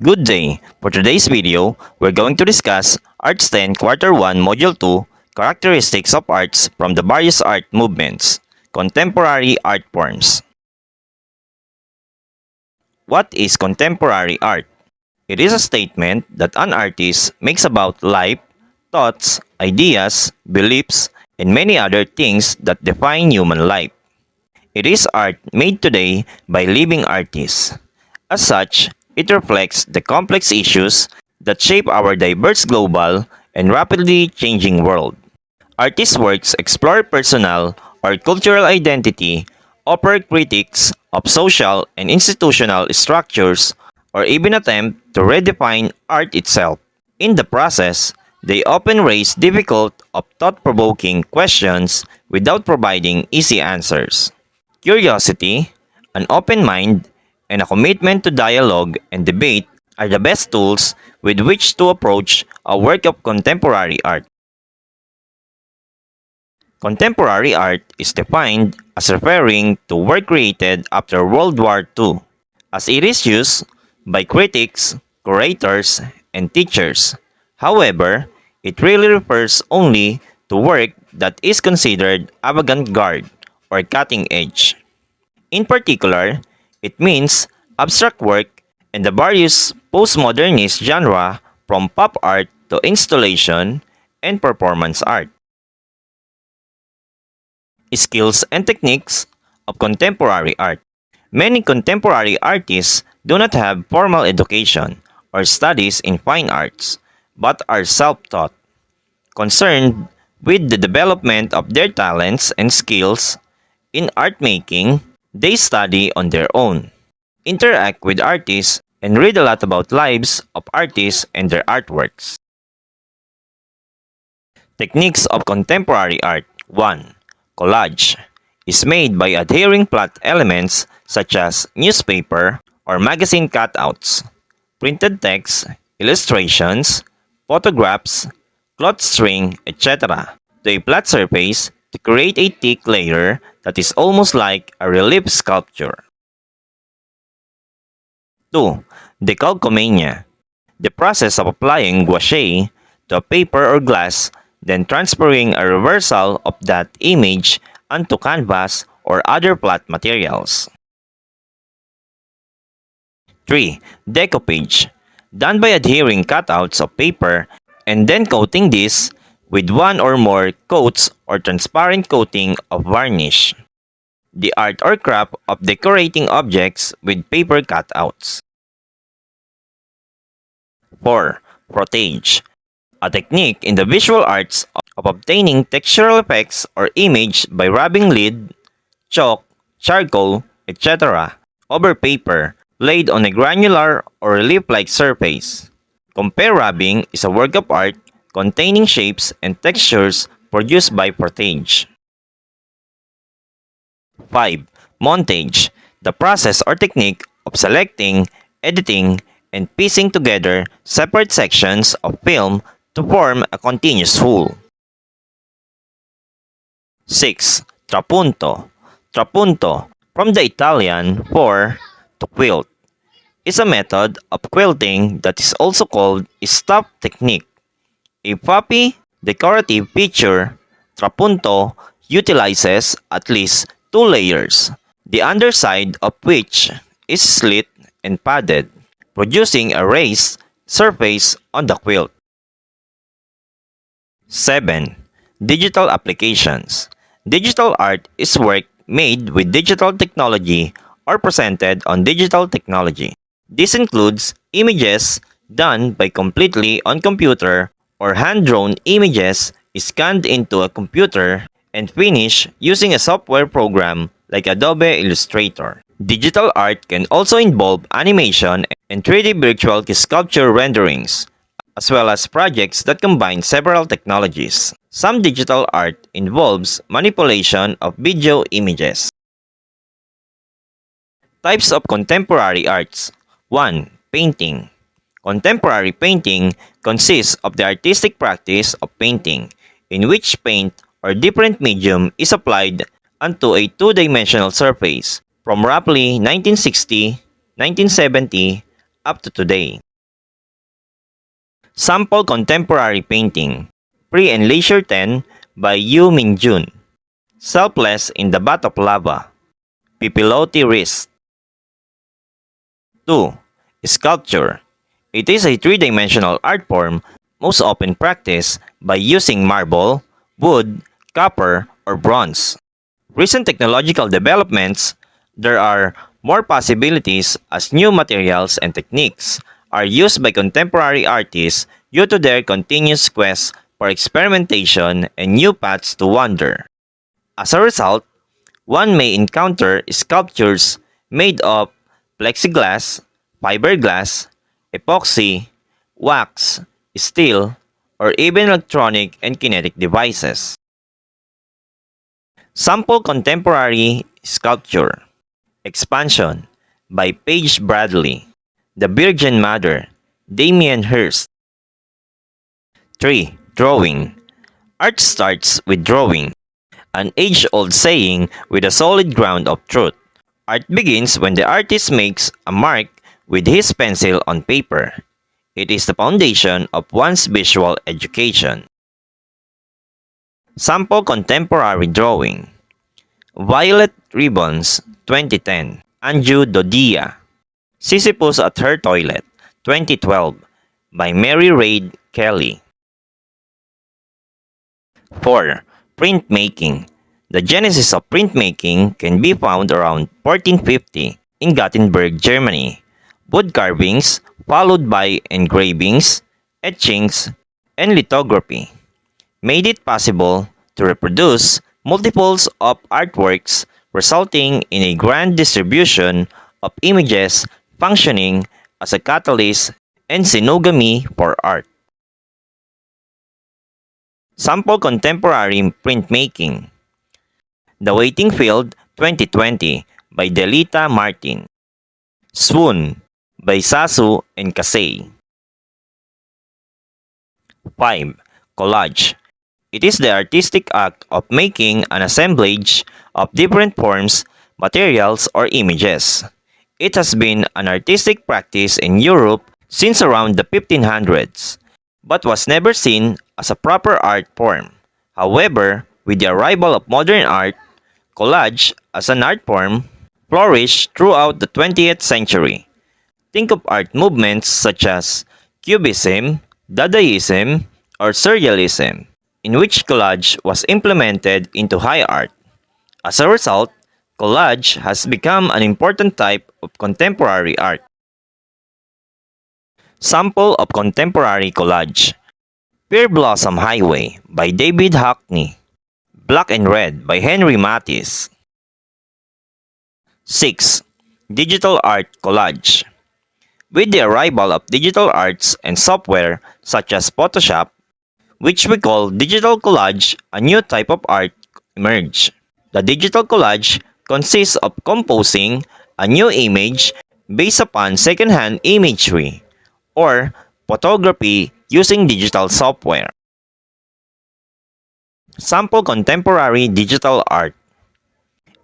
Good day! For today's video, we're going to discuss Arts 10 Quarter 1 Module 2 Characteristics of Arts from the Various Art Movements Contemporary Art Forms. What is contemporary art? It is a statement that an artist makes about life, thoughts, ideas, beliefs, and many other things that define human life. It is art made today by living artists. As such, it reflects the complex issues that shape our diverse global and rapidly changing world. Artists' works explore personal or cultural identity, offer critiques of social and institutional structures, or even attempt to redefine art itself. In the process, they often raise difficult or thought-provoking questions without providing easy answers. Curiosity, an open mind, and a commitment to dialogue and debate are the best tools with which to approach a work of contemporary art. Contemporary art is defined as referring to work created after World War II, as it is used by critics, curators, and teachers. However, it really refers only to work that is considered avant-garde or cutting edge. In particular, it means abstract work and the various postmodernist genre from pop art to installation and performance art. Skills and techniques of contemporary art. Many contemporary artists do not have formal education or studies in fine arts, but are self-taught, concerned with the development of their talents and skills. In art making, they study on their own, interact with artists, and read a lot about lives of artists and their artworks. Techniques of contemporary art. 1. Collage is made by adhering plot elements such as newspaper or magazine cutouts, printed text, illustrations, photographs, cloth string, etc. to a flat surface to create a thick layer that is almost like a relief sculpture. 2. Decalcomania, the process of applying gouache to a paper or glass, then transferring a reversal of that image onto canvas or other flat materials. 3. Decoupage, done by adhering cutouts of paper and then coating this with one or more coats or transparent coating of varnish. The art or craft of decorating objects with paper cutouts. 4. Frottage, a technique in the visual arts of obtaining textural effects or image by rubbing lead, chalk, charcoal, etc. over paper laid on a granular or relief-like surface. Compare rubbing is a work of art containing shapes and textures produced by frottage. 5. Montage, the process or technique of selecting, editing, and piecing together separate sections of film to form a continuous whole. 6. Trapunto. Trapunto, from the Italian for to quilt, is a method of quilting that is also called stuff technique. A puffy, decorative feature, trapunto utilizes at least 2 layers, the underside of which is slit and padded, producing a raised surface on the quilt. 7. Digital applications. Digital art is work made with digital technology or presented on digital technology. This includes images done by completely on computer or hand-drawn images scanned into a computer and finished using a software program like Adobe Illustrator. Digital art can also involve animation and 3D virtual sculpture renderings, as well as projects that combine several technologies. Some digital art involves manipulation of video images. Types of contemporary arts. 1. Painting. Contemporary painting consists of the artistic practice of painting, in which paint or different medium is applied onto a two-dimensional surface. From roughly 1960, 1970, up to today. Sample Contemporary Painting, Pre and Leisure 10 by Yu Mingjun. Selfless in the Bath of Lava, Pipilotti Wrist. 2. Sculpture. It is a three-dimensional art form most often practiced by using marble, wood, copper, or bronze. Recent technological developments, there are more possibilities as new materials and techniques are used by contemporary artists due to their continuous quest for experimentation and new paths to wander. As a result, one may encounter sculptures made of plexiglass, fiberglass, epoxy, wax, steel, or even electronic and kinetic devices. Sample Contemporary Sculpture, Expansion by Paige Bradley, The Virgin Mother, Damien Hirst. 3. Drawing. Art starts with drawing, an age-old saying with a solid ground of truth. Art begins when the artist makes a mark with his pencil on paper. It is the foundation of one's visual education. Sample Contemporary Drawing. Violet Ribbons, 2010. Anju Dodia. Sisyphus at Her Toilet, 2012. By Mary Reid Kelly. 4. Printmaking. The genesis of printmaking can be found around 1450 in Gothenburg, Germany. Wood carvings, followed by engravings, etchings, and lithography, made it possible to reproduce multiples of artworks, resulting in a grand distribution of images functioning as a catalyst and scenogamy for art. Sample Contemporary Printmaking. The Waiting Field, 2020 by Delita Martin. Swoon by Sasu and Kasei. 5. Collage. It is the artistic act of making an assemblage of different forms, materials, or images. It has been an artistic practice in Europe since around the 1500s, but was never seen as a proper art form. However, with the arrival of modern art, collage as an art form flourished throughout the 20th century. Think of art movements such as Cubism, Dadaism, or Surrealism, in which collage was implemented into high art. As a result, collage has become an important type of contemporary art. Sample of Contemporary Collage. Pear Blossom Highway by David Hockney. Black and Red by Henry Matisse. 6. Digital Art Collage. With the arrival of digital arts and software such as Photoshop, which we call digital collage, a new type of art emerged. The digital collage consists of composing a new image based upon second-hand imagery or photography using digital software. Sample Contemporary Digital Art.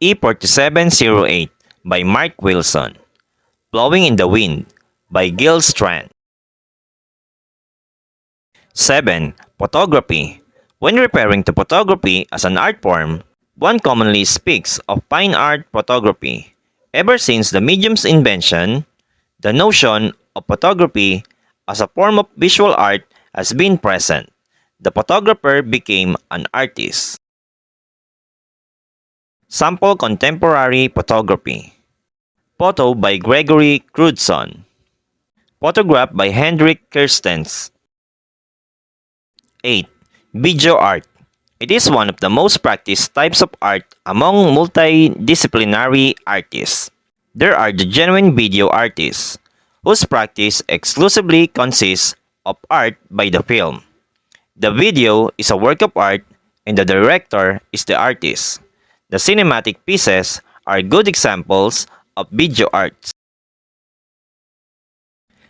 E4708 by Mark Wilson. Blowing in the Wind by Gil Strand. 7. Photography. When referring to photography as an art form, one commonly speaks of fine art photography. Ever since the medium's invention, the notion of photography as a form of visual art has been present. The photographer became an artist. Sample Contemporary Photography. Photo by Gregory Crewdson. Photograph by Hendrik Kerstens. 8. Video art. It is one of the most practiced types of art among multidisciplinary artists. There are the genuine video artists, whose practice exclusively consists of art by the film. The video is a work of art and the director is the artist. The cinematic pieces are good examples of video art.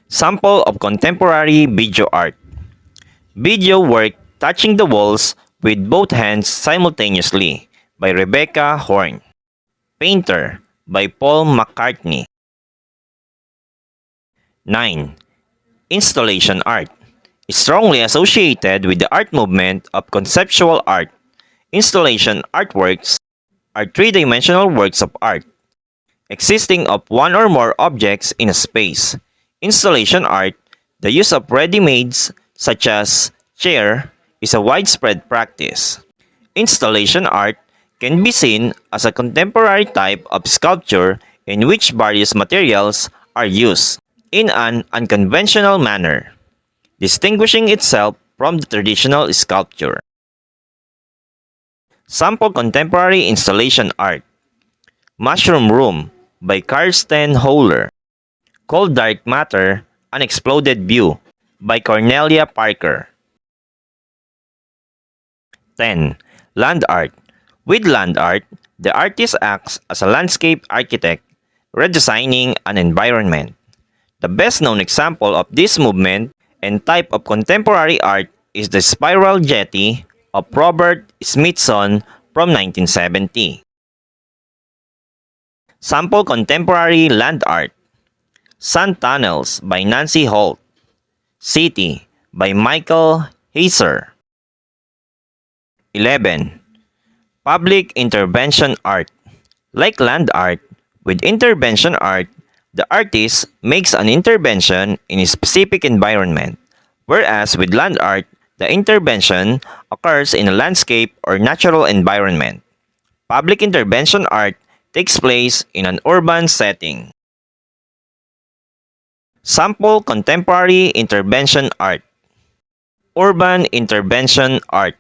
Sample of Contemporary Video Art. Video work touching the walls with both hands simultaneously by Rebecca Horn. Painter by Paul McCartney. 9. Installation art is strongly associated with the art movement of conceptual art. Installation artworks are three-dimensional works of art existing of one or more objects in a space. Installation art, the use of ready-mades such as chair, is a widespread practice. Installation art can be seen as a contemporary type of sculpture in which various materials are used in an unconventional manner, distinguishing itself from the traditional sculpture. Sample contemporary installation art: Mushroom Room by Karsten Holler, Cold Dark Matter, An Exploded View by Cornelia Parker. 10. Land art. With land art, the artist acts as a landscape architect, redesigning an environment. The best known example of this movement and type of contemporary art is the spiral jetty of Robert Smithson from 1970. Sample contemporary land art: Sun Tunnels by Nancy Holt, City by Michael Heiser. 11. Public intervention art. Like land art, with intervention art, the artist makes an intervention in a specific environment, whereas with land art, the intervention occurs in a landscape or natural environment. Public intervention art takes place in an urban setting. Sample contemporary intervention art. Urban intervention art.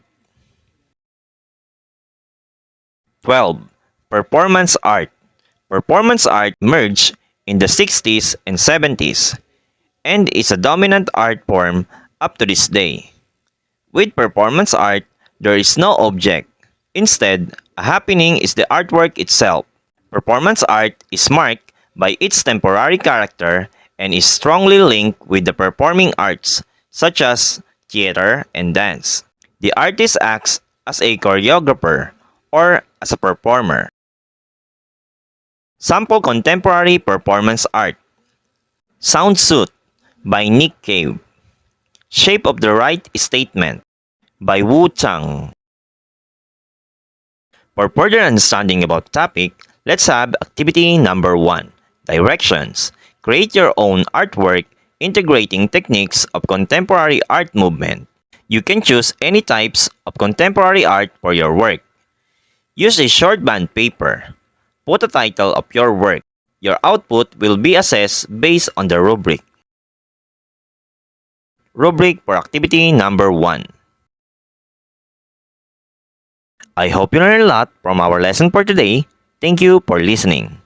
12. Performance art. Performance art emerged in the 60s and 70s and is a dominant art form up to this day. With performance art, there is no object. Instead, a happening is the artwork itself. Performance art is marked by its temporary character and is strongly linked with the performing arts, such as theater and dance. The artist acts as a choreographer or as a performer. Sample contemporary performance art. Sound Suit by Nick Cave. Shape of the Right Statement by Wu Chang. For further understanding about the topic, let's have activity number 1. Directions. Create your own artwork integrating techniques of contemporary art movement. You can choose any types of contemporary art for your work. Use a short band paper. Put a title of your work. Your output will be assessed based on the rubric. Rubric for activity number 1. I hope you learned a lot from our lesson for today. Thank you for listening.